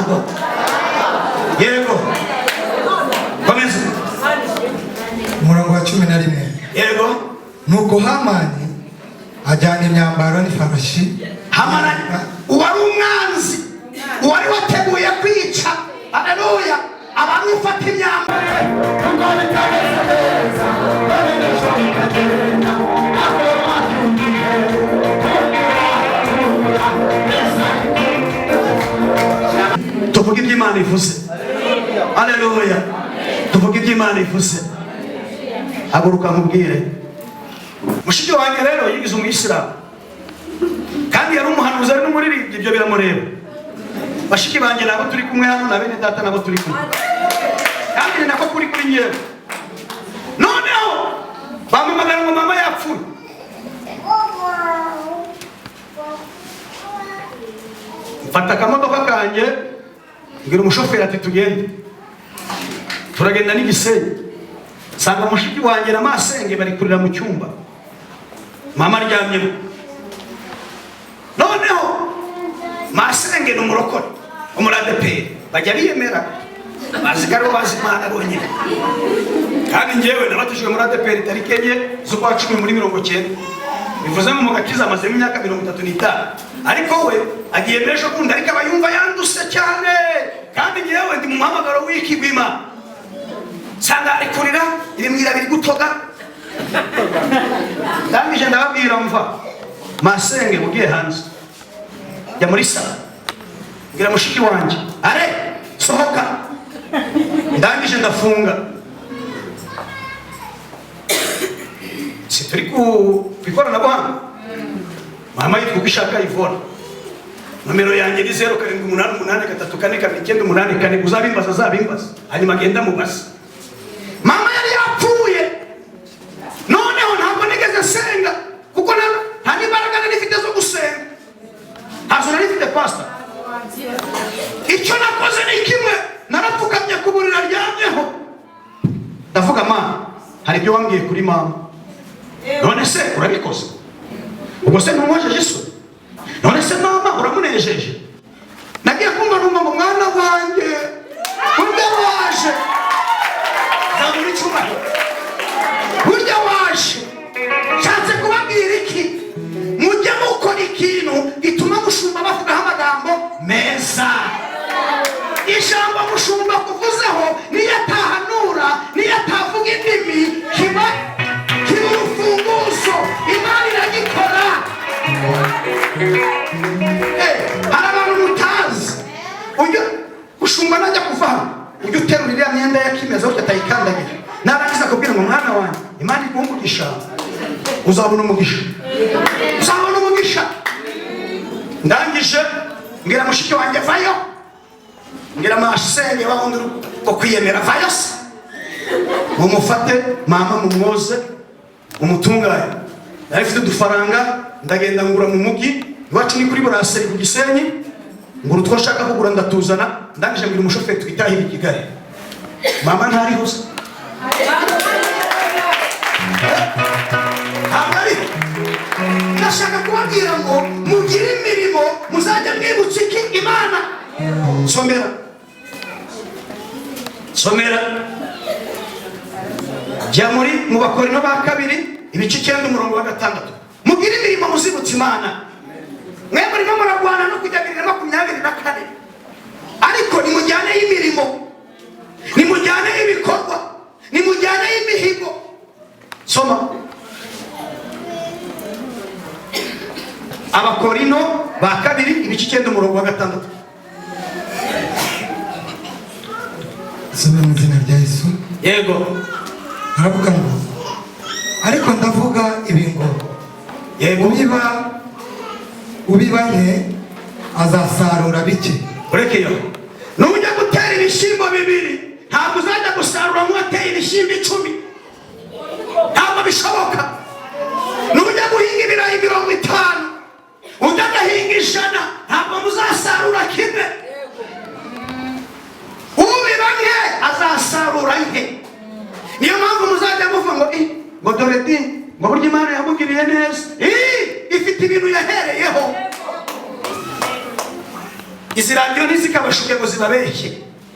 ntago. Yego. Komeza. Umurongo wa 11. Yego. Nuko Hamani ajyana imyambaro n'ifarashi. Hamani uwari umwanzi, uwari wateguye kwica. Haleluya. Abantu ufata imyambaro. Tuvuge iby'Imana ivuze. Haleluya. Tuvuge iby'Imana ivuze. Haguruka nkubwire. Mushiki wanjye rero yigize umuyisilamu kandi yari umuhanuzi ari n'umuririmbyi, ibyo biramureba. Bashiki banjye nabo turi kumwe hano na bene data nabo turi kumwe kandi ni nako kuri nyewe. Noneho bamamagara ngo mama yapfuye. Mfata akamodoka kanjye mbwira umushoferi ati tugende. Turagenda n'Igisenyi, sanga mushiki wanjye na masenge bari kurira mu cyumba, mama aryamyemo. Noneho masenge ni umurokore umuradeperi, bajya biyemera bazigaro bazi Imana bonyine. Kandi njyewe nabatijwe muri ADPR tariki 4 z'ukwa 10 muri 90. Bivuze ngo mugakiza amaze imyaka 35. Ariko we agiye mesho kundi ariko abayumva yanduse cyane. Kandi njyewe ndi mu muhamagaro w'ikigwima. Sanga ari kurira ibimwira biri gutoga. Ndangije ndababwira mva masenge mugiye hanze, jya muri sala ngira mushiki wanjye are sohoka. Ndangije ndafunga. Turi ku ikoranabuhanga. Mama yitwa Kwishaka Ivona. Nomero yanjye ni 0788344294. Uzabimbaza zabimbaza hanyuma agenda mubasa. Mama yari yapfuye. Noneho ntabwo nigeze senga kuko nta n'imbaraga nifite zo gusenga. Ntazo nifite pastor. Icyo nakoze ni kimwe, narapfukamye ku buriri aryamyeho. Ndavuga mama, hari ibyo wambwiye kuri mama. None se urabikoze? Ubwo se ntumwojeje so? None se mama uramunejeje? Nagiye kumva numva ngo mwana wanjye urya waje. Zaburi cyuma. Urya waje. Cyatse kubabwira iki? Mujye mukora ikintu gituma mushumba bavugaho amagambo meza. Ijambo mushumba kuvuzeho niyo atahanura, niyo atavuga indimi, kiba urufunguzo Imana iragikora. Hari abantu mutazi. Ujya ushumba najya kuvaho, ujya uterura iriya myenda ya kimeza ujya atayikandagira. Narangiza kubwira ngo mwana wanjye Imana ikumugisha, uzabona umugisha. Uzabona umugisha. Ndangije ngira mushiki wanjye vayo, ngira masenge bahundi ko kwiyemera vayo se. Mumufate mama mumwoze umutunganye. Narifite udufaranga ndagenda ngura mu mugi iwacu ni kuri Buraseri ku Gisenyi, ngura utwo nshaka kugura ndatuzana. Ndangije ngira umushoferi twitahira i Kigali. Mama ntari hose. Abari nashaka kubabwira ngo mugire imirimo muzajya mwibutsa iki Imana. Somera jya muri mu Bakorino ba 2 ibice 9 umurongo wa 6. Mugire imirimo muzibutsa Imana. Mwe murimo muragwana no kujya 2024, ariko nimujyane y'imirimo, nimujyane y'ibikorwa, nimujyane y'imihigo. Soma Abakorino ba 2 ibice 9 umurongo wa 6. Soma mu izina rya Yesu. Yego. Aravuga ngo ariko ndavuga ibi ngo yego ubiba nke azasarura bike. Urekeyo nujya gutera ibishimbo 2 ntabwo uzajya gusarura mwateye ibishimbo 10. Ntabwo bishoboka. Nujya guhinga ibirayi 50 ujya gahinga 100 ntabwo muzasarura kimwe. Ubiba nke azasarura nke. Niyo mpamvu muzajya muvuga ngo dore di ngo burya Imana yamugiriye neza. Ifite ibintu yahereyeho. izi radiyo ntizikabashuke ngo zibabeshye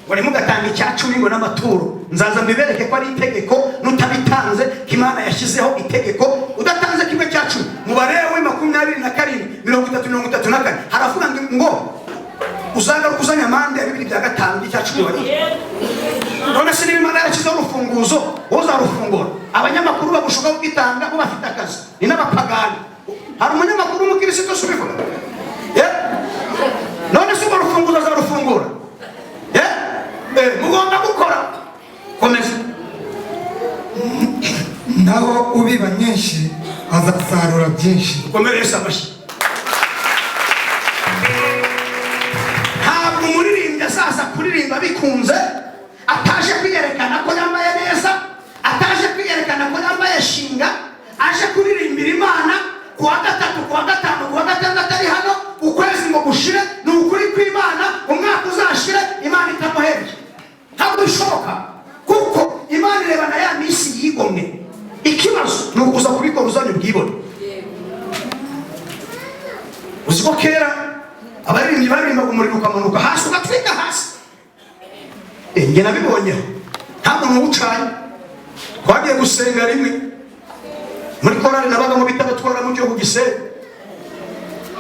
ngo ntimugatanga icya cumi ngo n'amaturo. Nzaza mbibereke ko ari itegeko, nutabitanze Imana yashyizeho itegeko. Udatanze kimwe cya cumi mu Balewi 27:30-34 haravuga ngo uzagaruka uzanya amande ya 2/5 y'icya cumi wari. None se niba Imana yashyizeho urufunguzo uzarufungura? Abanyamakuru bagushuka kugitanga bo bafite akazi, ni n'abapagani. Hari umunyamakuru w'umukristo usubivuga none se urufunguzo azarufungura? Mugomba gukora. Komeza. naho ubiba nyinshi azasarura byinshi. Komereza amashyi. Ntabwo umuririmbyi azaza kuririmba bikunze, ataje kwiyerekana ko yambaye neza, ataje kwiyerekana ko yambaye shinga, aje kuririmbira Imana kuwa gatatu, kuwa gatanu, kuwa gatandatu ari hano, ukwezi ngo gushire, ni ukuri kw'Imana, umwaka uzashire Imana itamuhebye. Ntabwo bishoboka, kuko Imana irebana ya minsi yigomwe. Ikibazo ni ukuza kubikora uzanye ubwibone. Uzi ko kera abaririmbyi baririmbaga umuriro ukamanuka hasi ugatwika hasi. Njye nabibonyeho, nta muntu uwucanye. Twagiye gusenga rimwe muri korali nabaga mu bitabo twara mu gihugu Gisenyi,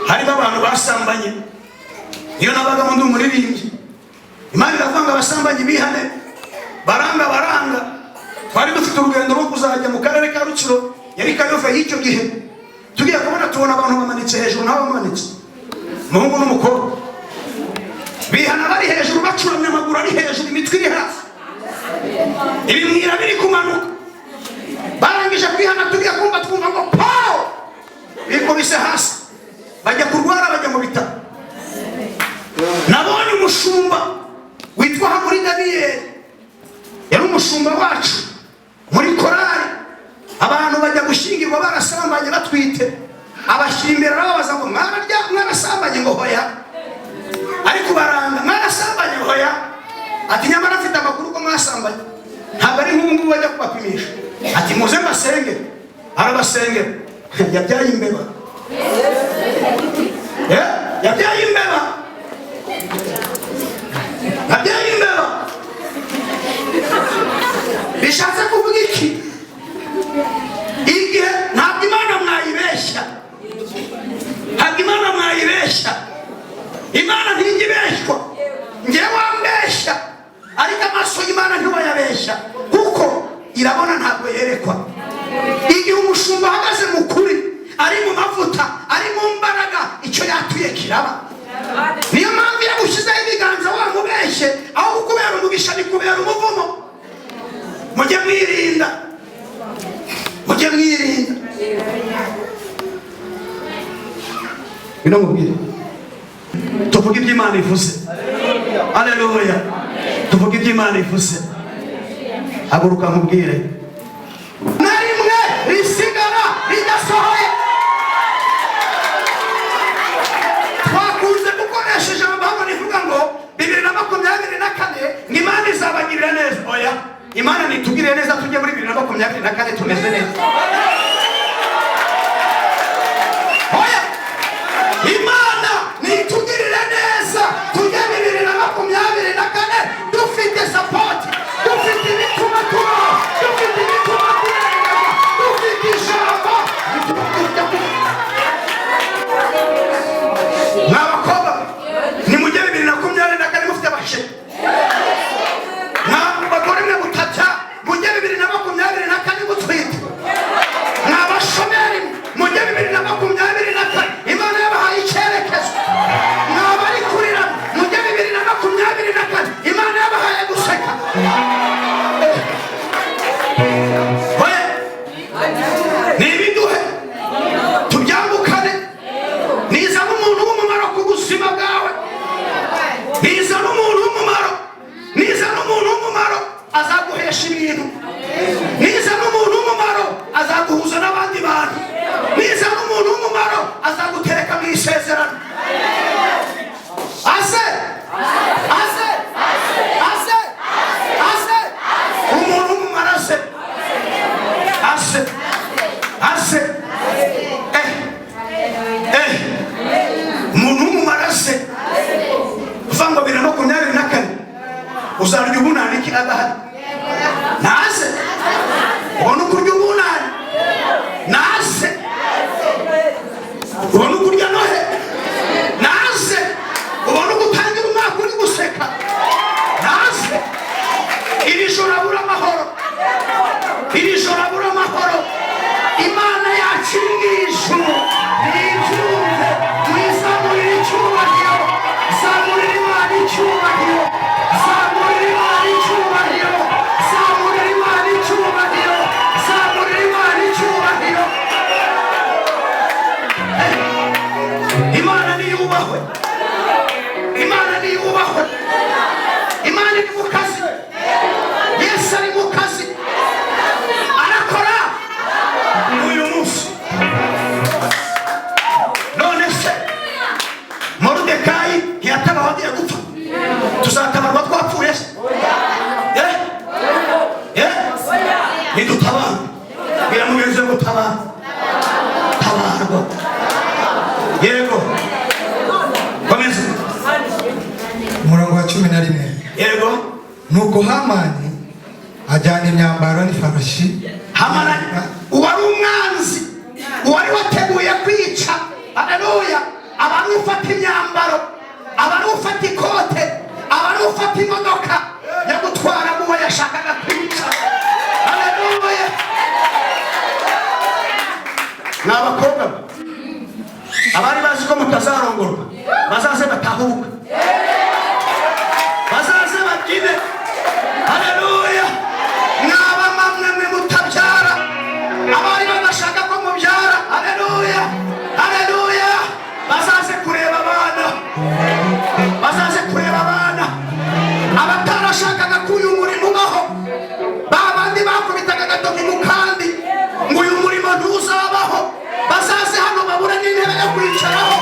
harimo abantu basambanye. Iyo nabaga mu ndi umuririmbyi, Imana iravanga abasambanyi bihane, baranga. Twari dufite urugendo rwo kuzajya mu karere ka Rutsiro, yari Kayove y'icyo gihe. Tugiye kubona tubona abantu bamanitse hejuru, nabo bamanitse, umuhungu n'umukobwa bihana bari hejuru, bacuramye amaguru ari hejuru, imitwe iri hasi, ibimwira biri kumanuka. Barangije kwihana tugiye kumva twumva ngo pow, bikubise hasi, bajya kurwara, bajya mu bitaro. Nabonye umushumba witwa Hamuri Daniyeli, yari umushumba wacu muri korali. Abantu bajya gushingirwa barasambanye batwite, abashyira imbere babaza ngo mwarasambanye, ngo hoya. Ariko baranga, mwarasambanye, hoya. Ati nyamara afite amakuru ko mwasambanye, ntabwo ari nk'ubu ngubu bajya kubapimisha. Ati muze mbasenge. Arabasengera, yabyaye imbeba. Yabyaye imbeba. Yabyaye imbeba. Bishatse kuvuga iki? Igihe ntabwo Imana mwayibeshya, ntabwo Imana mwayibeshya. Imana ntigibeshwa. Njye wambeshya, ariko amaso y'Imana ntibayabeshya, kuko irabona ntabwo yerekwa. Igihe umushumba ahagaze mu kuri, ari mu mavuta, ari mu mbaraga, icyo yatuye kiraba. Niyo mpamvu yagushyizeho ibiganza wamubeshye, aho kukubera umugisha bikubera umuvumo. Mujye mwirinda, mujye mwirinda. Bino mubwire, tuvuge ibyo Imana ivuze. Haleluya. Tuvuge ibyo Imana ivuze. Haguruka mubwire, na rimwe risigara ridasohoye. Twakunze gukoresha ijambo hano rivuga ngo 2024 ngo Imana izabagirira neza. Oya, Imana nitugirire neza, tujye muri 2024 tumeze neza. Oya, Imana nitugirire neza, tujye 2024 dufite support, dufite ibituma tubaho, dufite ibituma turenga, dufite ijambo. N'abakobwa nimujye 2024 mufite abashye. N'abagore mwe mutata mujye 2024 mutwite. N'abashomeri mujye 2024 Imana yabahaye icyerekezo. N'abari kurira mujye 2024 Imana yabahaye guseka. Oya, nibiduhe tubyambukane. Niza n'umuntu w'umumaro ku buzima bwawe, niza n'umuntu w'umumaro, niza n'umuntu w'umumaro azaguhesha ibintu, niza n'umuntu w'umumaro azaguhuza n'abandi bantu, niza n'umuntu w'umumaro azagutereka mu isezerano. Ase umuntu w'umumaro ase umuntu w'umumaro uzarya ubunani iki adahari naze ubona ukurya ubunani naze ubona ukurya nohe naze ubona ugutangira umwaka uri guseka naze iri joro abura amahoro iri joro abura amahoro Imana yacu ijuru nibyumve mwizamurira icyubahiro zamurira Imana icyubahiro zamurira Imana icyubahiro zamurira Imana icyubahiro zamurira Imana icyubahiro Imana niyubahwe Imana niyubahwe Imana iri mu kazi Yesu ari mu kazi arakora uyu munsi none se Moridekayi ntiyatabaho agiye gupfa tuzatabarwa twapfuye se nidutabara biramugenze gutabara tabarwa yego komeza umurongo wa 11 yego nuko Hamani ajyana imyambaro n'ifarashi. Hamani uwari umwanzi uwari wateguye kwica haleluya abantu ufata imyambaro abantu ufata ikote abantu ufata imodoka yo gutwara muwe yashakaga kwica haleluya n'abakobwa abari bazi ko mutazarongorwa bazaze batahuka bazaze bakine haleluya n'abamamwe mutabyara abari badashaka ko mubyara haleluya haleluya bazaze kureba abana bazaze kureba abana abatarashakaga ko uyu murimo ubaho babandi bakubitaga agatoki mu kandi ngo uyu murimo ntuzabaho bazaze hano babura n'intebe yo kwicaraho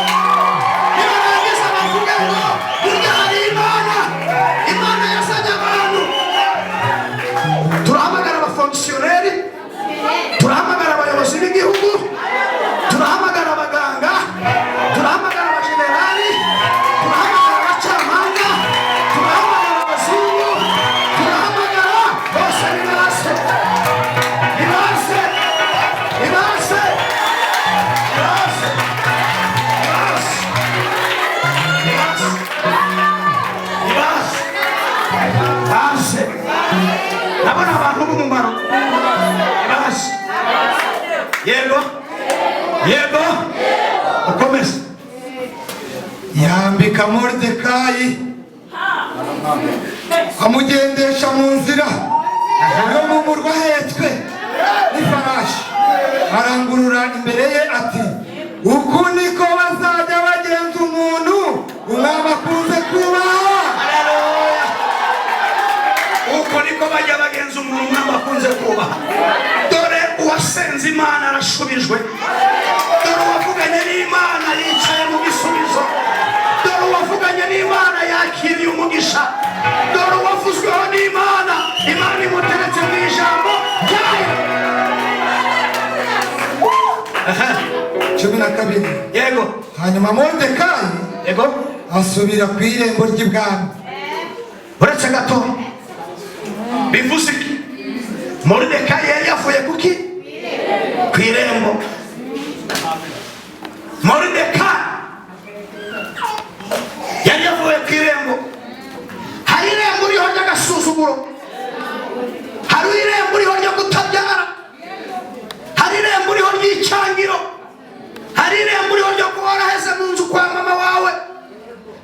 nibarangiza bavuge ngo burya hari Imana yazanye abantu turahamagara abafongisiyoneri turahamagara abayobozi b'igihugu turahamagara abaganga turahamagara abajenerali turahamagara abacamanza turahamagara abazungu turahamagara bose nibaze nibaze nibaze nibaze nibaze nibaze baze nabona abantu b'umumaro nibaze yego yego ukomeze yambika Moridekayi amugendesha mu nzira yo mu murwa ahetswe n'ifarashi arangurura imbere ye ati uku niko bazajya bagenza umuntu umwami akunze kubaha uko niko bajya bagenza umuntu umwami akunze kubaha dore uwasenze Imana arashubijwe dore uwavuganye n'Imana yicaye mu bisubizo dore uwavuganye n'Imana yakiriye umugisha dore uwavuzweho n'Imana Imana imuteretse mu ijambo ryayo 12 yego hanyuma Moridekayi yego asubira ku irembo ry'ibwami. uretse gato bivuze iki Moridekayi yari yavuye kuki ku irembo Moridekayi yari yavuye ku irembo hari irembo uriho ry'agasuzuguro hari irembo uriho ryo kutabyara hari irembo uriho ry'icyangiro hari irembo uriho ryo kuba waraheze mu nzu kwa mama wawe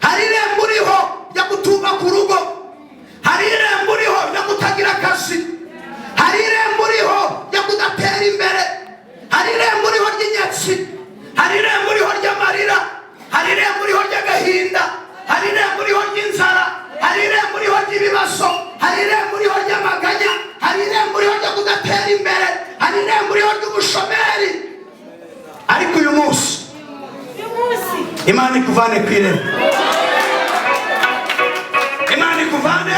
hari irembo uriho ryo kutubaka urugo hari irembo uriho ryo kutagira akazi hari irembo uriho ryo kudatera imbere hari irembo uriho ry'inyatsi hari irembo uriho ry'amarira hari irembo uriho ry'agahinda hari irembo uriho ry'inzara hari irembo uriho ry'ibibazo hari irembo uriho ry'amaganya hari irembo uriho ryo kudatera imbere hari irembo uriho ry'ubushomeri ariko uyu munsi Imana ikuvane ku irembo Imana ikuvane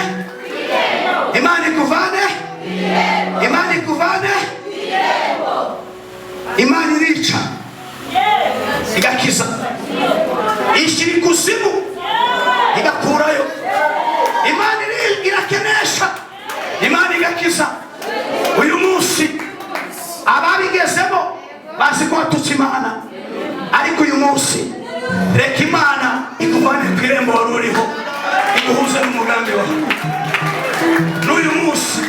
Imana ikuvane Imana ikuvane Imana irica igakiza ishyira ikuzimu igakurayo Imana irakira munsi reka Imana ikuvane ku irembo wari uriho iguhuze n'umugambi wawe. N'uyu munsi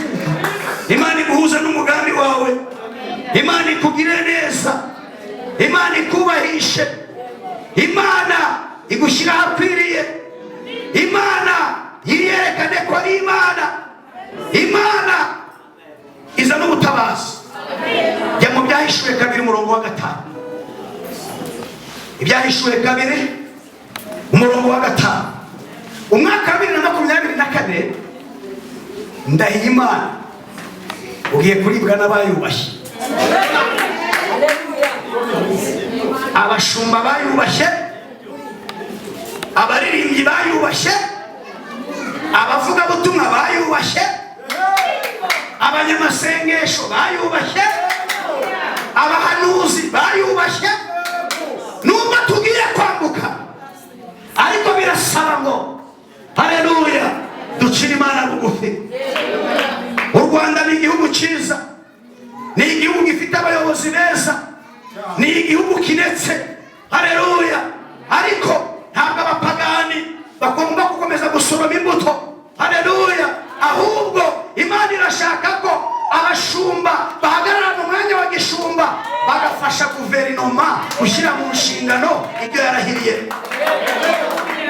Imana iguhuze n'umugambi wawe, Imana ikugire neza, Imana ikubahishe, Imana igushyira ahakwiriye, Imana yiyerekane ko ari Imana, Imana izana ubutabazi. Jya mu Byahishuwe 2 umurongo wa 5. Ibyahishuwe 2 umurongo wa 5. Umwaka wa 2024 ndahiye Imana ugiye kuribwa n'abayubashye, abashumba bayubashye, abaririmbyi bayubashye, abavugabutumwa bayubashye, abanyamasengesho bayubashye, abahanuzi bayubashye. Nubwo tugiye kwambuka ariko birasaba ngo haleluya ducire Imana bugufi. U Rwanda ni igihugu cyiza, ni igihugu gifite abayobozi beza, ni igihugu kinetse, haleluya. Ariko ntabwo abapagani bagomba gukomeza gusoroma imbuto, haleluya. Ahubwo Imana irashaka ko abashumba bahagarara mu mwanya wa gishumba bagafasha guverinoma gushyira mu nshingano ibyo yarahiriye.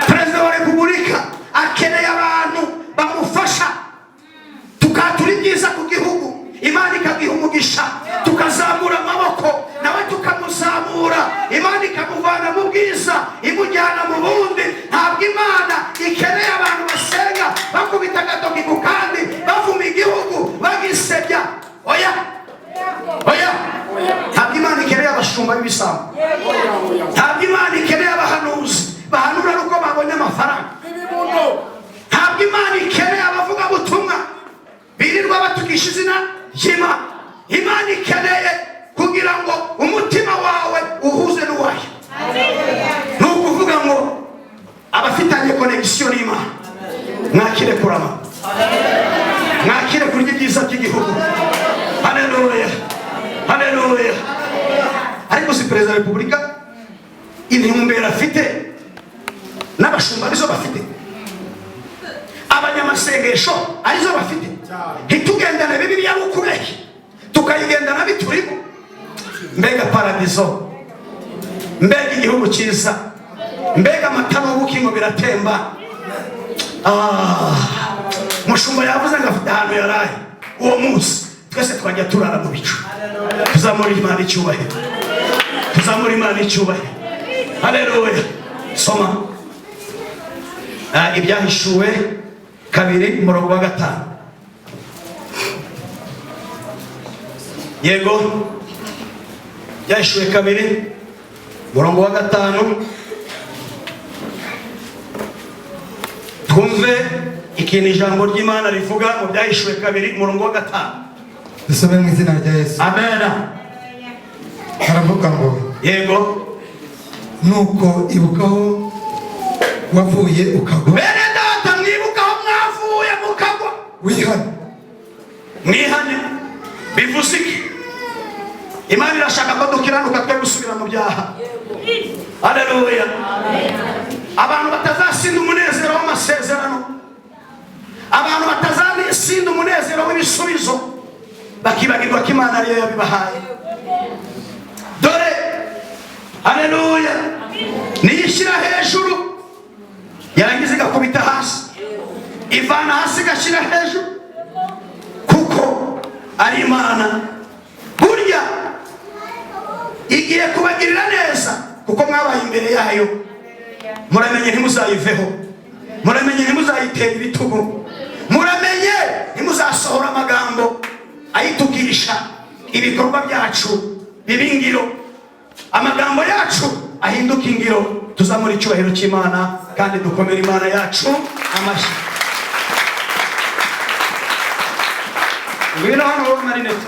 Perezida wa Repubulika akeneye abantu bamufasha tukatura ibyiza ku gihugu, Imana ikagiha umugisha, tukazamura amaboko nawe tukamuzamura, Imana ikamuvana mu bwiza imujyana mu bundi. Ntabwo Imana ikeneye abantu basenga bakubita agatoki ku kandi bavuma igihugu bagisebya. Oya, oya, ntabwo Imana ikeneye abashumba b'ibisambo, ntabwo Imana ikeneye abahanuzi bahanura ari uko babonye amafaranga, ntabwo Imana ikeneye abavugabutumwa birirwa batukisha izina ry'Imana. Imana ikeneye kugira ngo umutima wawe uhuze n'uwayo. Ni ukuvuga ngo abafitanye konegisiyo n'Imana mwakire kurama, mwakire kurya ibyiza by'igihugu. Haleluya, haleluya. Ariko si Perezida wa Repubulika intumbero afite n'abashumba arizo bafite, abanyamasengesho arizo bafite. Ntitugendane Bibiliya n'ukubeshya tukayigendana biturimo. Mbega paradizo, mbega igihugu cyiza, mbega amata n'ubukingo biratemba. Mushumba yavuze ngo afite ahantu yaraye, uwo munsi twese twajya turara mu bicu. Tuzamura Imana icyubahiro, tuzamura Imana icyubahiro. Haleluya. Soma Ibyahishuwe 2 umurongo wa 5. Yego, Ibyahishuwe 2 umurongo wa 5. Twumve ikintu ijambo ry'Imana rivuga mu Byahishuwe 2 umurongo wa 5. Dusome mu izina rya Yesu. Amen. Haravuga ngo yego, nuko ibukaho wavuye ukagwa. Bene data mwibukaho mwavuye mukagwa. Wihane. Mwihane bivuze iki? Imana irashaka ko dukiranuka twe gusubira mu byaha. Haleluya. Abantu batazasinda umunezero w'amasezerano, abantu batazasinda umunezero w'ibisubizo, bakibagirwa ko Imana ariyo yabibahaye. Dore haleluya niyishyira hejuru yarangiza igakubita hasi, ivana hasi igashyira hejuru, kuko ari Imana. Burya igiye kubagirira neza kuko mwabaye imbere yayo. Muramenye ntimuzayiveho, muramenye ntimuzayitera ibitugu, muramenye ntimuzasohora amagambo ayitugisha ibikorwa byacu bibingiro, amagambo yacu ahinduka ingiro. Tuzamura icyubahiro cy'Imana kandi dukomere Imana yacu amashyi. Ngwino hano wowe Marinette.